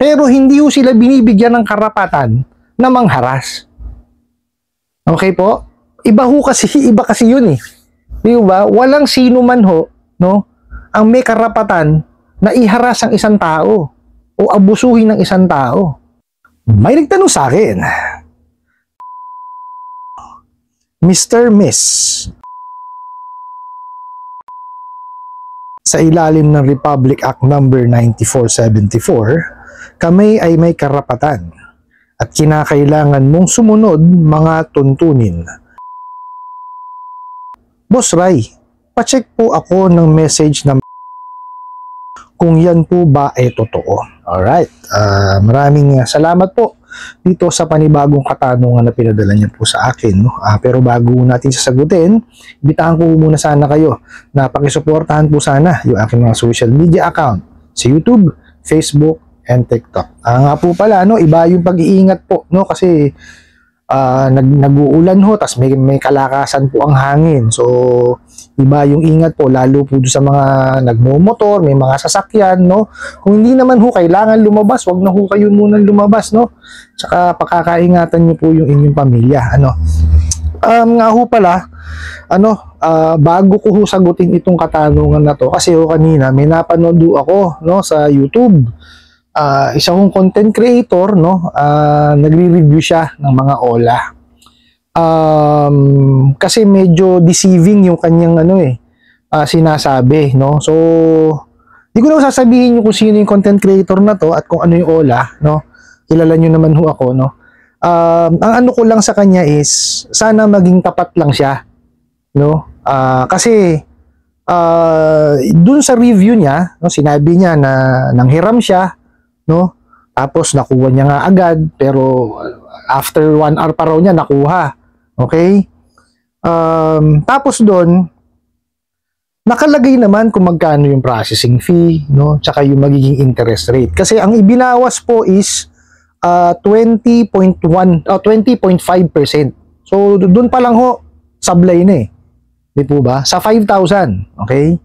Pero hindi ho sila binibigyan ng karapatan na mangharas. Okay po? Iba kasi yun eh. Di ba? Walang sino man ho, no, ang may karapatan na iharas ang isang tao o abusuhin ng isang tao. May nagtanong sa akin, Mr. Miss, sa ilalim ng Republic Act number 9474, kami ay may karapatan at kinakailangan mong sumunod mga tuntunin. Boss Ray, pacheck po ako ng message na kung yan po ba ay totoo. Alright, maraming salamat po dito sa panibagong katanungan na pinadala niyo po sa akin. No? Pero bago natin sasagutin, ibitahan ko muna sana kayo na pakisuportahan po sana yung aking mga social media account sa YouTube, Facebook, and TikTok. Nga po pala, no, iba yung pag-iingat po, no, kasi nag-uulan ho, tas may kalakasan po ang hangin. So, iba yung ingat po, lalo po sa mga nagmumotor, may mga sasakyan, no. Kung hindi naman ho kailangan lumabas, wag na ho kayo munang lumabas, no. Tsaka pakakaingatan niyo po yung inyong pamilya, ano. Nga ho pala, bago ko ho sagutin itong katanungan na to, kasi ho kanina may napanood ako, no, sa YouTube. Isang content creator, no, nagre-review siya ng mga Ola. Kasi medyo deceiving yung kanyang sinasabi, no. So, di ko na sasabihin kung sino yung content creator na to at kung ano yung Ola, no. Kilala niyo naman ho ako, no. Ang ano ko lang sa kanya is sana maging tapat lang siya, no. Kasi dun sa review niya, no, sinabi niya na nanghiram siya, no? Tapos nakuha niya nga agad, pero after 1 hour pa raw niya nakuha. Okay? Tapos doon nakalagay naman kung magkano yung processing fee, no? Tsaka yung magiging interest rate. Kasi ang ibinawas po is 20.5%. So doon pa lang ho sablay na eh. Di po ba? Sa 5,000, okay?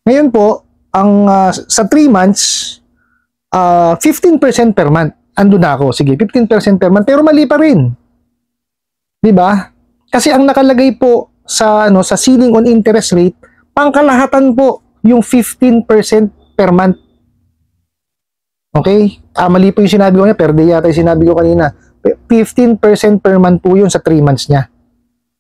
Ngayon po, ang sa 3 months 15% per month. Ando na ako. Sige, 15% per month. Pero mali pa rin. 'Di ba? Kasi ang nakalagay po sa sa ceiling on interest rate, pangkalahatan po yung 15% per month. Okay? Mali po yung sinabi ko niya, per day yata yung sinabi ko kanina. 15% per month po yun sa 3 months niya.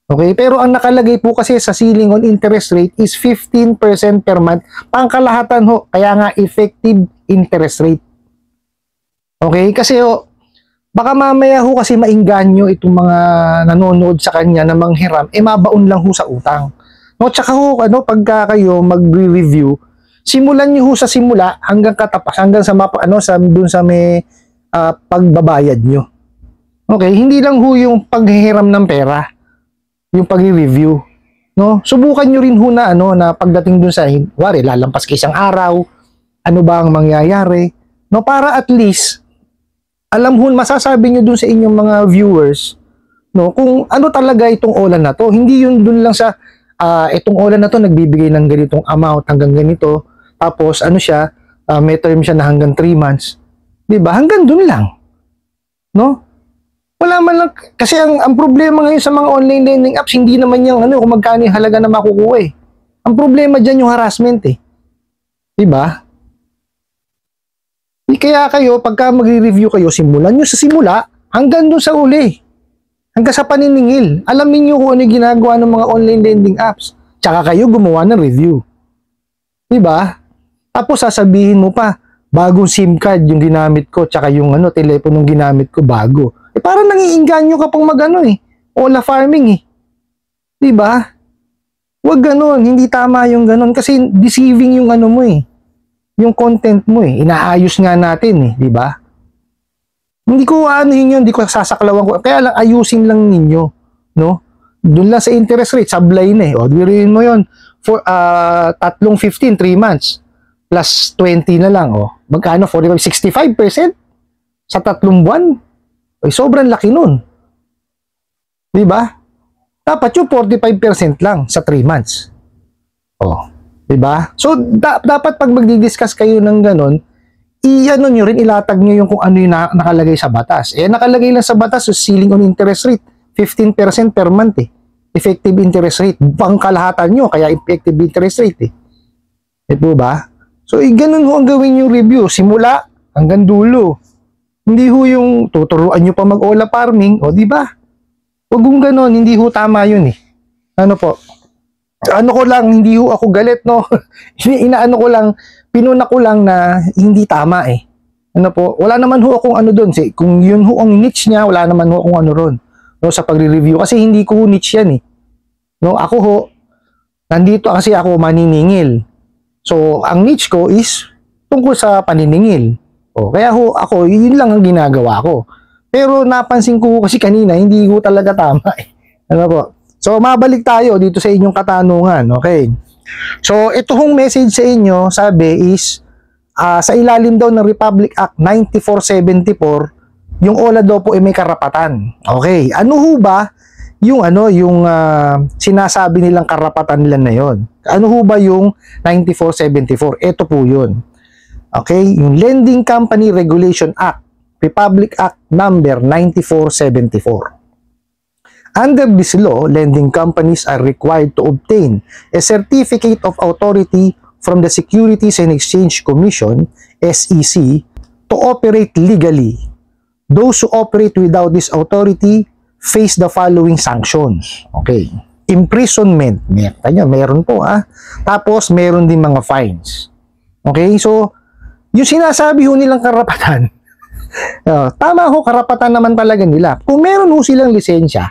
Okay? Pero ang nakalagay po kasi sa ceiling on interest rate is 15% per month. Pangkalahatan ho. Kaya nga effective interest rate. Okay? Kasi baka mamaya ho kasi maingganyo itong mga nanonood sa kanya na manghiram, mabaon lang ho sa utang. No, tsaka ho, pagka kayo mag-review, simulan niyo ho sa simula hanggang katapas, hanggang sa dun sa may pagbabayad niyo. Okay? Hindi lang ho yung paghihiram ng pera, yung pag-review. No? Subukan niyo rin ho na na pagdating dun sa wari, lalampas kay isang araw, ano ba ang mangyayari? No, para at least alam ho, masasabi niyo dun sa inyong mga viewers, no, kung ano talaga itong Ola na to. Hindi yun dun lang sa itong Ola na to nagbibigay ng ganitong amount hanggang ganito. Tapos siya, may term siya na hanggang 3 months. 'Di ba? Hanggang dun lang. No? Wala man lang kasi ang problema ngayon sa mga online lending apps, hindi naman yung kung magkano yung halaga na makukuha eh. Ang problema diyan yung harassment eh. 'Di ba? Kaya kayo, pagka magre-review kayo, simulan nyo sa simula hanggang doon sa uli. Hanggang sa paniningil. Alamin nyo kung ano yung ginagawa ng mga online lending apps. Tsaka kayo gumawa ng review. Diba? Tapos sasabihin mo pa, bagong SIM card yung ginamit ko, tsaka yung teleponong ginamit ko bago. Parang nangiinganyo ka pang Ola farming eh. Diba? Huwag ganon, hindi tama yung ganon. Kasi deceiving yung mo eh. Yung content mo eh, inaayos nga natin eh, di ba? Hindi ko hindi ko sasaklawan ko. Kaya lang ayusin lang ninyo, no? Doon lang sa interest rate, sablay na eh. O, dirin mo 'yon for 3.15 3 months plus 20 na lang, Magkano? 65% sa 3 buwan. Ay, sobrang laki nun. Di ba? Dapat yung 45% lang sa 3 months. Diba? So, dapat pag magdi-discuss kayo ng ganon, i-ano nyo rin, ilatag nyo yung kung ano yung nakalagay sa batas. Nakalagay lang sa batas, so ceiling on interest rate, 15% per month effective interest rate, pangkalahatan nyo, kaya effective interest rate po ba? So, ganun ho ang gawin yung review, simula hanggang dulo. Hindi ho yung tuturuan nyo pa mag-ola farming, o di ba? Huwag kung ganun, hindi ho tama yun Ano po? Ano ko lang, hindi ho ako galit, no? Inaano ko lang, pinuna ko lang na hindi tama Ano po? Wala naman ho akong ano doon. Kung yun ho ang niche niya, wala naman ho akong ano ron. No, sa pagre-review. Kasi hindi ko ho niche yan No, ako ho, nandito kasi ako maniningil. So, ang niche ko is tungkol sa paniningil. Kaya ho, ako, yun lang ang ginagawa ko. Pero napansin ko kasi kanina, hindi ko talaga tama Ano po? So, mabalik tayo dito sa inyong katanungan, okay? So, ito hong message sa inyo, sabi is, sa ilalim daw ng Republic Act 9474, yung OLA daw po ay may karapatan. Okay, ano ho ba yung sinasabi nilang karapatan nila na yon? Ano ho ba yung 9474? Ito po yun. Okay, yung Lending Company Regulation Act, Republic Act number 9474. Under this law, lending companies are required to obtain a certificate of authority from the Securities and Exchange Commission, SEC, to operate legally. Those who operate without this authority face the following sanctions. Okay. Imprisonment. Meron po Tapos, meron din mga fines. Okay. So, yung sinasabi ho nilang karapatan, tama ho, karapatan naman talaga nila. Kung meron ho silang lisensya,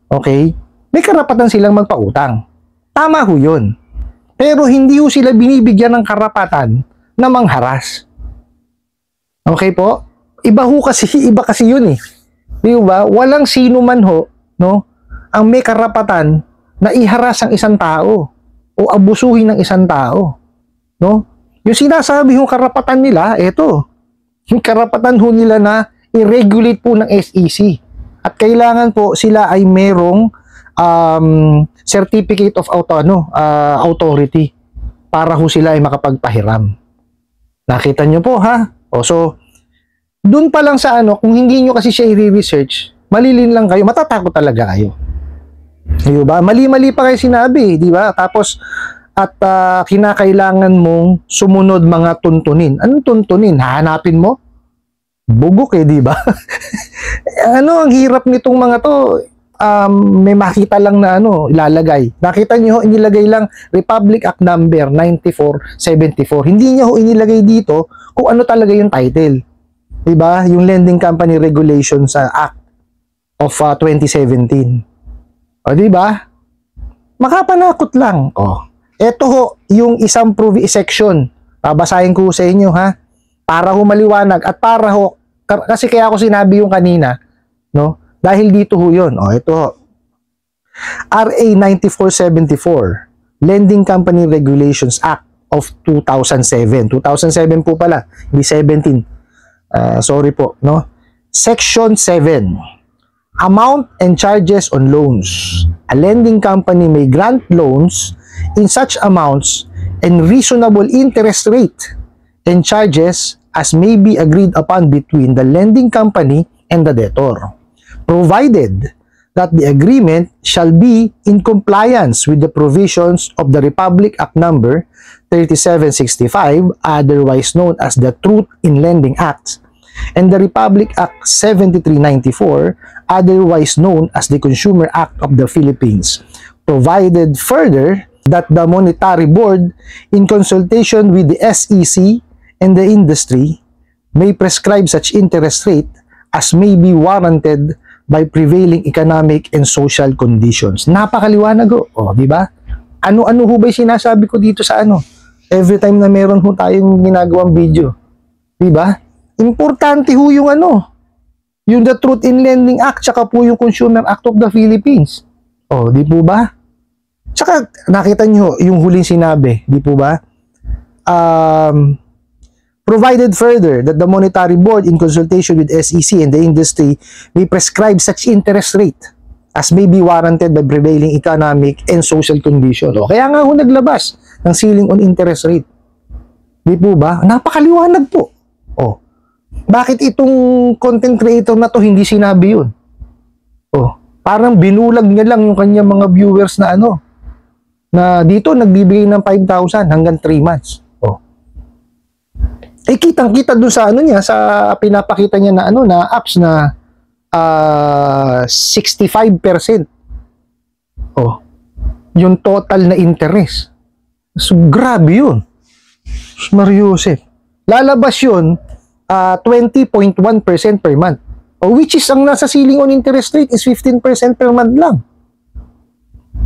okay, may karapatan silang magpautang. Tama ho yun. Pero hindi ho sila binibigyan ng karapatan na mangharas. Okay po? Iba kasi yun Di ba? Walang sino man ho, no, ang may karapatan na iharas ang isang tao o abusuhin ng isang tao. No? Yung sinasabi yung karapatan nila, eto. Yung karapatan ho nila na i-regulate po ng SEC. At kailangan po sila ay merong certificate of authority para ho sila ay makapagpahiram. Nakita nyo po so doon pa lang sa kung hindi nyo kasi siya i-research, malilin lang kayo, matatakot talaga kayo. Diba? Mali-mali pa kayo sinabi, di ba? Tapos kinakailangan mong sumunod mga tuntunin. Anong tuntunin? Hahanapin mo? Bugok di ba? Ang hirap nitong mga to, may makita lang na ilalagay. Nakita niyo inilagay lang Republic Act number 9474. Hindi niya ho inilagay dito kung ano talaga yung title. Diba? Yung Lending Company Regulations Act of 2017. Diba? Makapanakot lang. Ito ho, yung isang section. Babasahin ko sa inyo para ho maliwanag at para ho, kasi kaya ako sinabi yung kanina, no? Dahil dito ho yun. Ito ho. RA 9474, Lending Company Regulations Act of 2007. 2007 po pala, hindi 17. Sorry po, no? Section 7. Amount and charges on loans. A lending company may grant loans in such amounts and reasonable interest rate and charges as may be agreed upon between the lending company and the debtor, provided that the agreement shall be in compliance with the provisions of the Republic Act number 3765, otherwise known as the Truth in Lending Act, and the Republic Act 7394, otherwise known as the Consumer Act of the Philippines, provided further that the Monetary Board, in consultation with the SEC and the industry, may prescribe such interest rate as may be warranted by prevailing economic and social conditions. Napakaliwanag di ba? Ano-ano ho ba yung sinasabi ko dito sa every time na meron ho tayong ginagawang video. Di ba? Importante ho yung yung the Truth in Lending Act, tsaka po yung Consumer Act of the Philippines. Di po ba? Tsaka nakita nyo yung huling sinabi, di po ba? Provided further that the Monetary Board, in consultation with SEC and the industry, may prescribe such interest rate as may be warranted by prevailing economic and social conditions. Kaya nga ho naglabas ng ceiling on interest rate. Di po ba? Napakaliwanag po. Bakit itong content creator na to hindi sinabi yun? Oh, parang binulag niya lang yung kanyang mga viewers na ano, na dito nagbibigay ng 5,000 hanggang 3 months. Oh. Eh kitang-kita doon sa ano niya, sa pinapakita niya na ano, na apps na 65%. Oh. Yung total na interest. So grabe yun. Mariusip. Lalabas yun 20.1% per month. Oh, which is ang nasa ceiling on interest rate is 15% per month lang.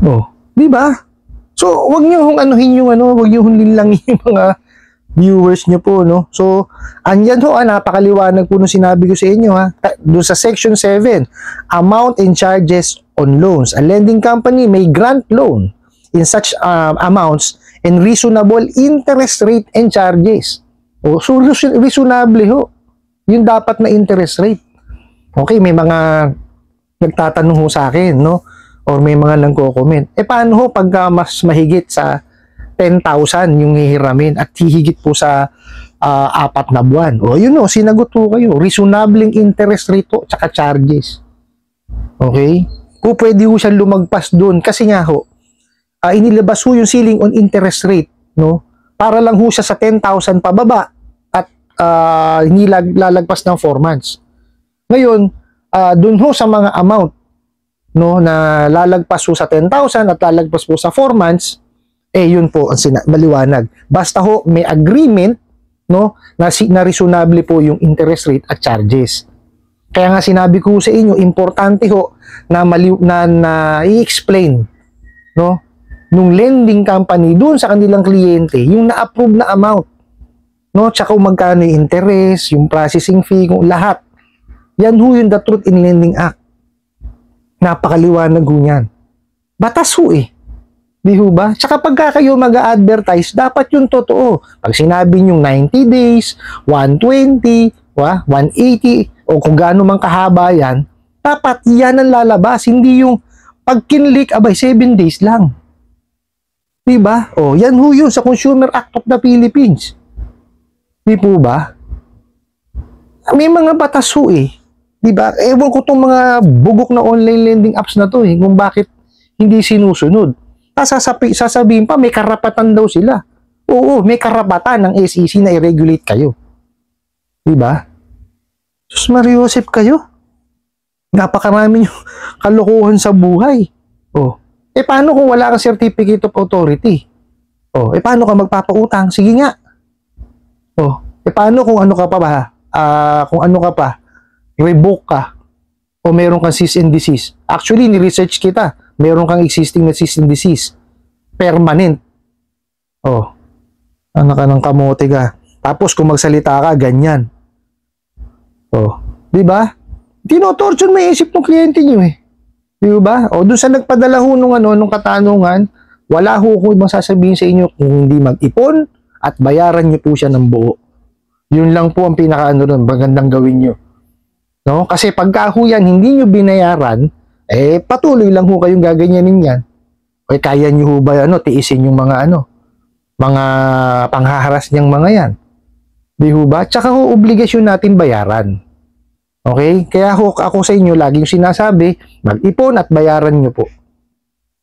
Oh, di ba? So, wag niyo hong anuhin yung ano, wag niyo hong linlangin yung mga viewers niyo po, no? So, andyan ho, napakaliwanag po nung sinabi ko sa inyo, ha. Doon sa section 7, amount and charges on loans. A lending company may grant loan in such amounts and reasonable interest rate and charges. Oh, so reasonable ho. Yung dapat na interest rate. Okay, may mga nagtatanong ho sa akin, no? Or may mga nagko-comment. Eh, paano ho pagka mas mahigit sa 10,000 yung hihiramin at hihigit po sa 4 na buwan? O, yun ho, sinagot ho kayo. Reasonable interest rate ho, tsaka charges. Okay? Kung pwede ho siya lumagpas doon, kasi nga ho, inilabas ho yung ceiling on interest rate, no? Para lang ho siya sa 10,000 pababa at hindi lalagpas ng 4 months. Ngayon, dun ho sa mga amount, no, na lalagpas po sa 10,000 at lalagpas po sa 4 months, eh yun po ang maliwanag. Basta ho may agreement, no, na reasonable po yung interest rate at charges. Kaya nga sinabi ko sa inyo, importante ho na i-explain, no, nung lending company doon sa kanilang kliyente yung na-approve na amount, no, tsaka kung magkano yung interest, yung processing fee, kung lahat. Yan ho yung the Truth in Lending Act. Napakaliwanag ho yan. Batas ho eh. Di ho ba? Tsaka pagka kayo mag-a-advertise, dapat yung totoo. Pag sinabi nyo 90 days, 120, 180, o kung gaano mang kahaba yan, dapat yan ang lalabas. Hindi yung pag kinlik, 7 days lang. Di ba? O, yan ho yun sa Consumer Act of the Philippines. Di po ba? May mga batas ho eh. Diba? Ewan ko itong mga bugok na online lending apps na to eh, kung bakit hindi sinusunod. Sasabihin pa, may karapatan daw sila. Oo, may karapatan ng SEC na i-regulate kayo. Diba? Diyos Mariusip kayo. Napakarami yung kalokohan sa buhay. Oh. Eh paano kung wala kang certificate of authority? Oh, eh paano ka magpapautang? Sige nga. Oh, eh paano kung ano ka pa ba? Kung ano ka pa? Revoke ka o meron kang cease and desist. Actually, ni-research kita. Meron kang existing na cease and desist. Permanent. Oh. Anak ka ng kamote ka. Tapos kung magsalita ka, ganyan. Oh. Diba? Tino-torture may isip ng kliyente nyo eh. Diba? O doon sa nagpadala ho nung katanungan, wala ho kung masasabihin sa inyo kung hindi mag-ipon at bayaran nyo po siya ng buo. Yun lang po ang magandang gawin nyo. No? Kasi pagka ho yan, hindi nyo binayaran, eh patuloy lang ho kayong gaganyanin yan. O kaya nyo ho ba tiisin yung mga mga panghaharas niyang mga yan. Di ho ba? Tsaka ho, obligasyon natin bayaran. Okay? Kaya ho, ako sa inyo, laging sinasabi, mag-ipon at bayaran nyo po.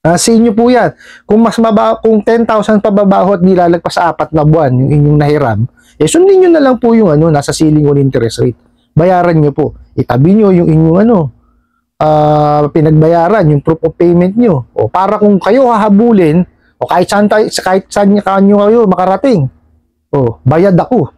Sa inyo po yan. Kung mas kung 10,000 pababa ho at nilalagpas sa 4 na buwan yung inyong nahiram, eh sundin nyo na lang po yung nasa ceiling on interest rate. Bayaran nyo po. Itabi nyo yung inyong pinagbayaran, yung proof of payment nyo. O para kung kayo hahabulin, o kahit saan nyo kayo makarating, o bayad ako.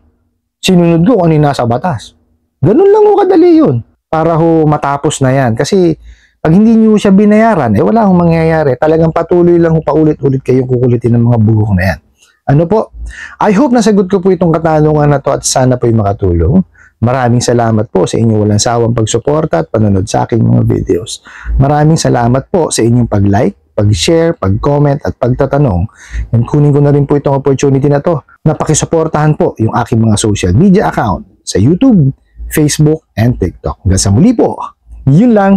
Sinunod ko kung ano yung nasa batas. Ganun lang ho kadali yun. Para ho matapos na yan. Kasi pag hindi nyo siya binayaran, eh wala hong mangyayari. Talagang patuloy lang ho paulit-ulit kayong kukulitin ng mga bugok na yan. Ano po? I hope nasagot ko po itong katanungan na to at sana po'y makatulong. Maraming salamat po sa inyong walang sawang pagsuporta at panonood sa aking mga videos. Maraming salamat po sa inyong pag-like, pag-share, pag-comment at pagtatanong. And kunin ko na rin po itong opportunity na to na pakisuportahan po yung aking mga social media account sa YouTube, Facebook, and TikTok. Hanggang sa muli po. Yun lang.